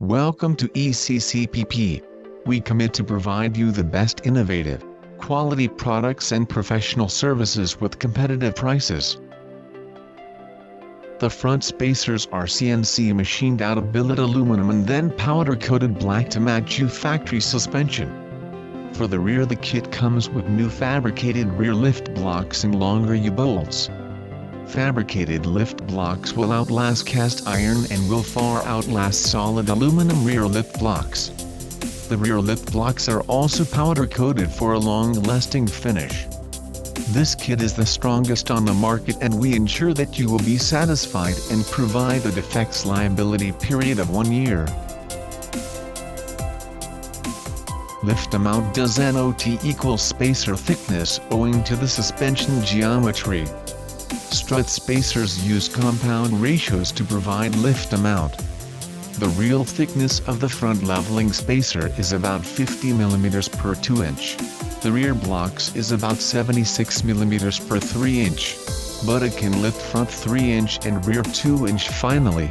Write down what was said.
Welcome to ECCPP. We commit to provide you the best innovative, quality products and professional services with competitive prices. The front spacers are CNC machined out of billet aluminum and then powder-coated black to match you factory suspension. For the rear, the kit comes with new fabricated rear lift blocks and longer U-bolts. Fabricated lift blocks will outlast cast iron and will far outlast solid aluminum rear lift blocks. The rear lift blocks are also powder-coated for a long-lasting finish. This kit is the strongest on the market, and we ensure that you will be satisfied and provide a defects liability period of 1 year. Lift amount does not equal spacer thickness owing to the suspension geometry. Strut spacers use compound ratios to provide lift amount. The real thickness of the front leveling spacer is about 50 mm per 2 inch. The rear blocks is about 76 mm per 3 inch. But it can lift front 3 inch and rear 2 inch finally.